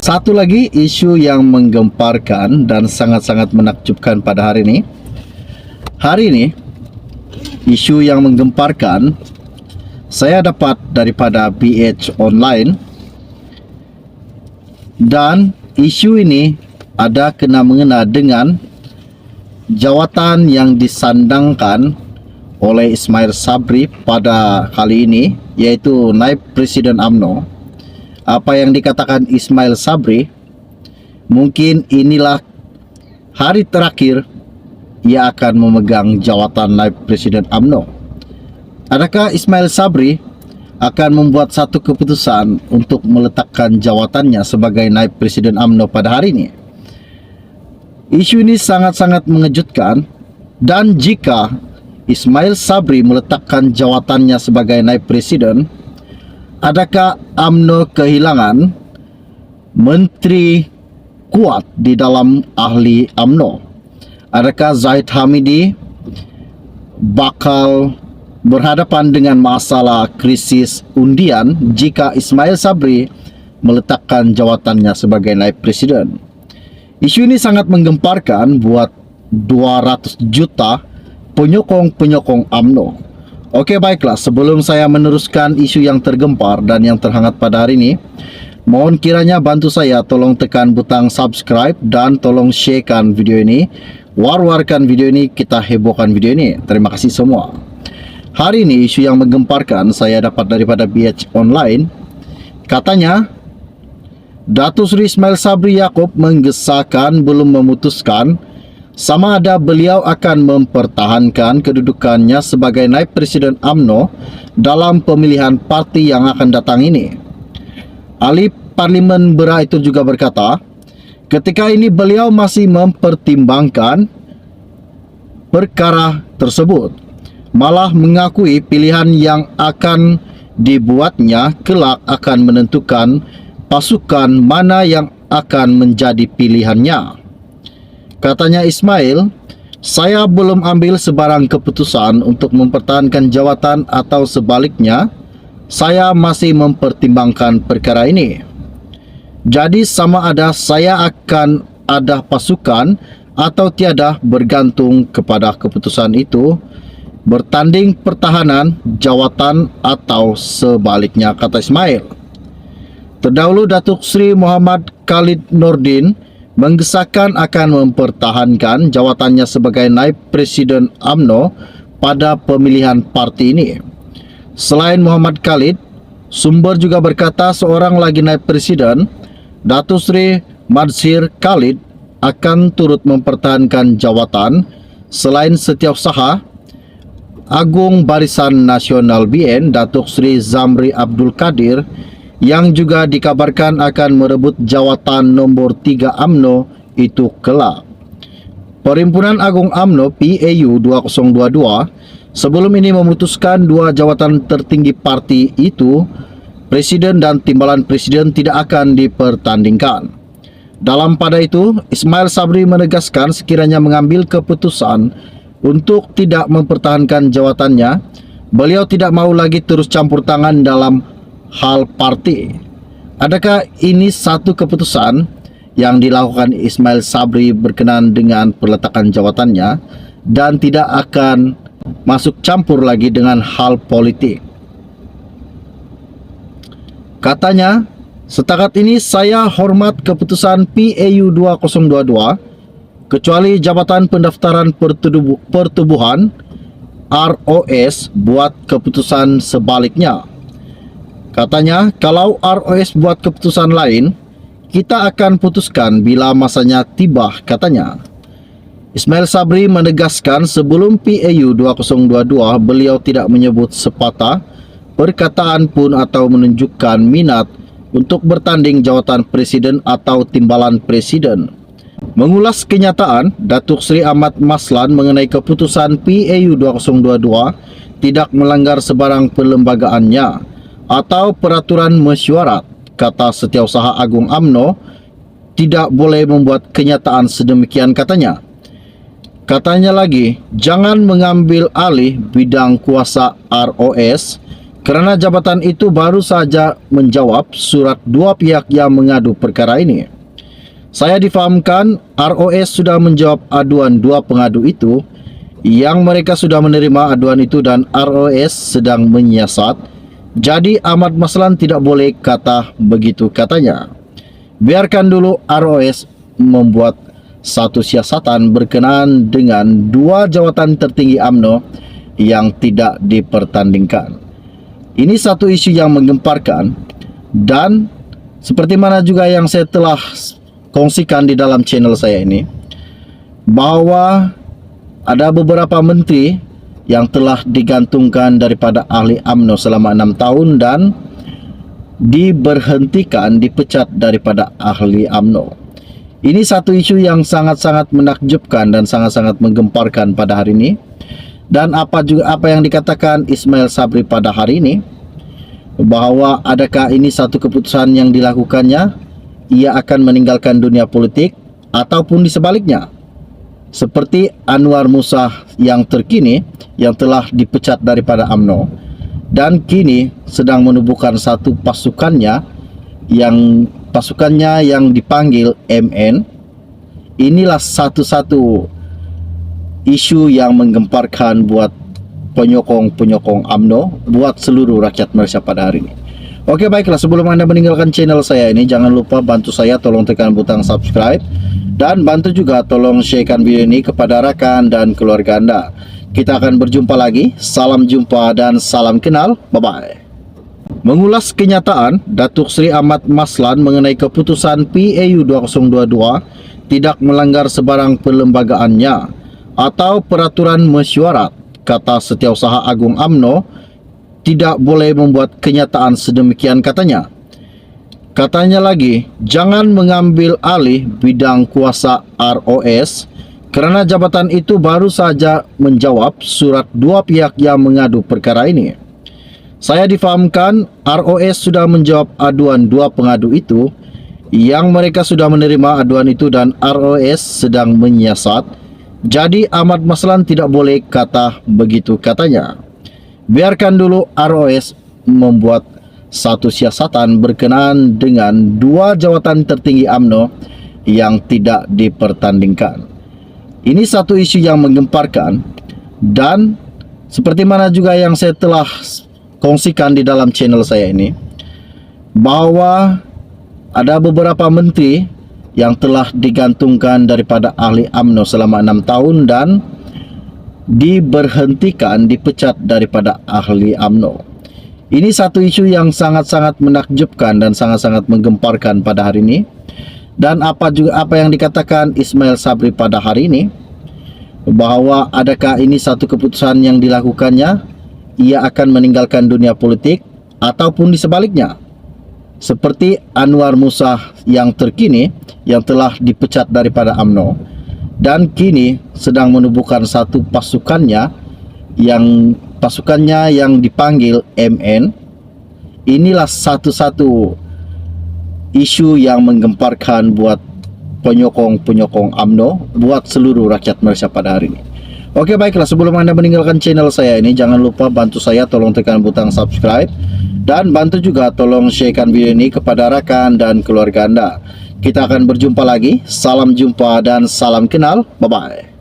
Satu lagi isu yang menggemparkan dan sangat-sangat menakjubkan pada hari ini. Hari ini, isu yang menggemparkan saya dapat daripada BH Online, dan isu ini ada kena mengena dengan jawatan yang disandangkan oleh Ismail Sabri pada kali ini, yaitu Naib Presiden UMNO. Apa yang dikatakan Ismail Sabri, mungkin inilah hari terakhir ia akan memegang jawatan Naib Presiden UMNO. Adakah Ismail Sabri akan membuat satu keputusan untuk meletakkan jawatannya sebagai Naib Presiden UMNO pada hari ini? Isu ini sangat-sangat mengejutkan, dan jika Ismail Sabri meletakkan jawatannya sebagai Naib Presiden, adakah UMNO kehilangan menteri kuat di dalam ahli UMNO? Adakah Zahid Hamidi bakal berhadapan dengan masalah krisis undian jika Ismail Sabri meletakkan jawatannya sebagai Naib Presiden? Isu ini sangat menggemparkan buat 200 juta penyokong-penyokong UMNO. Oke, baiklah, sebelum saya meneruskan isu yang tergempar dan yang terhangat pada hari ini, mohon kiranya bantu saya, tolong tekan butang subscribe dan tolong sharekan video ini. War-warkan video ini, kita hebohkan video ini. Terima kasih semua. Hari ini isu yang menggemparkan saya dapat daripada BH Online. Katanya, Datuk Seri Ismail Sabri Yaakob menggesahkan belum memutuskan sama ada beliau akan mempertahankan kedudukannya sebagai Naib Presiden UMNO dalam pemilihan parti yang akan datang ini. Ahli Parlimen Berak itu juga berkata, ketika ini beliau masih mempertimbangkan perkara tersebut, malah mengakui pilihan yang akan dibuatnya kelak akan menentukan pasukan mana yang akan menjadi pilihannya. Katanya Ismail, saya belum ambil sebarang keputusan untuk mempertahankan jawatan atau sebaliknya, saya masih mempertimbangkan perkara ini. Jadi sama ada saya akan ada pasukan atau tiada bergantung kepada keputusan itu, bertanding pertahanan jawatan atau sebaliknya, kata Ismail. Terdahulu Datuk Seri Muhammad Khalid Nordin menggesahkan akan mempertahankan jawatannya sebagai Naib Presiden UMNO pada pemilihan parti ini. Selain Muhammad Khalid, sumber juga berkata seorang lagi Naib Presiden, Datuk Seri Madsir Khalid, akan turut mempertahankan jawatan selain Setiausaha Agung Barisan Nasional BN, Datuk Seri Zamri Abdul Kadir, yang juga dikabarkan akan merebut jawatan nombor 3 UMNO itu kelak. Perhimpunan Agung UMNO PAU 2022 sebelum ini memutuskan dua jawatan tertinggi parti itu, Presiden dan Timbalan Presiden, tidak akan dipertandingkan. Dalam pada itu, Ismail Sabri menegaskan sekiranya mengambil keputusan untuk tidak mempertahankan jawatannya, beliau tidak mau lagi terus campur tangan dalam hal parti. Adakah ini satu keputusan yang dilakukan Ismail Sabri berkenaan dengan peletakan jawatannya dan tidak akan masuk campur lagi dengan hal politik? Katanya, setakat ini saya hormat keputusan PAU 2022 kecuali Jabatan Pendaftaran Pertubuhan ROS buat keputusan sebaliknya. Katanya, kalau ROS buat keputusan lain, kita akan putuskan bila masanya tiba, katanya. Ismail Sabri menegaskan sebelum PAU 2022 beliau tidak menyebut sepatah perkataan pun atau menunjukkan minat untuk bertanding jawatan presiden atau timbalan presiden. Mengulas kenyataan, Datuk Seri Ahmad Maslan mengenai keputusan PAU 2022 tidak melanggar sebarang perlembagaannya atau peraturan mesyuarat, kata Setiausaha Agung UMNO, tidak boleh membuat kenyataan sedemikian, katanya. Katanya lagi, jangan mengambil alih bidang kuasa ROS Kerana jabatan itu baru saja menjawab surat dua pihak yang mengadu perkara ini. Saya difahamkan ROS sudah menjawab aduan dua pengadu itu, yang mereka sudah menerima aduan itu dan ROS sedang menyiasat. Jadi Ahmad Maslan tidak boleh kata begitu, katanya. Biarkan dulu ROS membuat satu siasatan berkenaan dengan dua jawatan tertinggi UMNO yang tidak dipertandingkan. Ini satu isu yang menggemparkan, dan seperti mana juga yang saya telah kongsikan di dalam channel saya ini, bahwa ada beberapa menteri yang telah digantungkan daripada ahli UMNO selama 6 tahun dan diberhentikan, dipecat daripada ahli UMNO. Ini satu isu yang sangat-sangat menakjubkan dan sangat-sangat menggemparkan pada hari ini. Dan apa yang dikatakan Ismail Sabri pada hari ini, bahwa adakah ini satu keputusan yang dilakukannya, ia akan meninggalkan dunia politik, ataupun di sebaliknya, seperti Anwar Musa yang terkini yang telah dipecat daripada UMNO dan kini sedang menubuhkan satu pasukannya yang dipanggil MN. Inilah satu-satu isu yang menggemparkan buat penyokong-penyokong UMNO, buat seluruh rakyat Malaysia pada hari ini. Oke, baiklah, sebelum Anda meninggalkan channel saya ini, jangan lupa bantu saya, tolong tekan butang subscribe, dan bantu juga tolong sharekan video ini kepada rakan dan keluarga Anda. Kita akan berjumpa lagi. Salam jumpa dan salam kenal. Bye-bye. Mengulas kenyataan Datuk Seri Ahmad Maslan mengenai keputusan PAU 2022 tidak melanggar sebarang perlembagaannya atau peraturan mesyuarat, kata Setiausaha Agung UMNO, tidak boleh membuat kenyataan sedemikian, katanya. Katanya lagi, jangan mengambil alih bidang kuasa ROS kerana jabatan itu baru saja menjawab surat dua pihak yang mengadu perkara ini. Saya difahamkan ROS sudah menjawab aduan dua pengadu itu, yang mereka sudah menerima aduan itu dan ROS sedang menyiasat. Jadi Ahmad Maslan tidak boleh kata begitu, katanya. Biarkan dulu ROS membuat satu siasatan berkenaan dengan dua jawatan tertinggi UMNO yang tidak dipertandingkan. Ini satu isu yang menggemparkan, dan seperti mana juga yang saya telah kongsikan di dalam channel saya ini, bahwa ada beberapa menteri yang telah digantungkan daripada ahli UMNO selama 6 tahun dan diberhentikan, dipecat daripada ahli UMNO. Ini satu isu yang sangat-sangat menakjubkan dan sangat-sangat menggemparkan pada hari ini. Dan apa yang dikatakan Ismail Sabri pada hari ini, bahwa adakah ini satu keputusan yang dilakukannya, ia akan meninggalkan dunia politik, ataupun di sebaliknya, seperti Anwar Musa yang terkini yang telah dipecat daripada UMNO dan kini sedang menubuhkan satu pasukannya yang dipanggil MN. Inilah satu-satu isu yang menggemparkan buat penyokong-penyokong UMNO, buat seluruh rakyat Malaysia pada hari ini. Oke, baiklah, sebelum Anda meninggalkan channel saya ini, jangan lupa bantu saya, tolong tekan butang subscribe, dan bantu juga tolong sharekan video ini kepada rakan dan keluarga Anda. Kita akan berjumpa lagi. Salam jumpa dan salam kenal. Bye-bye.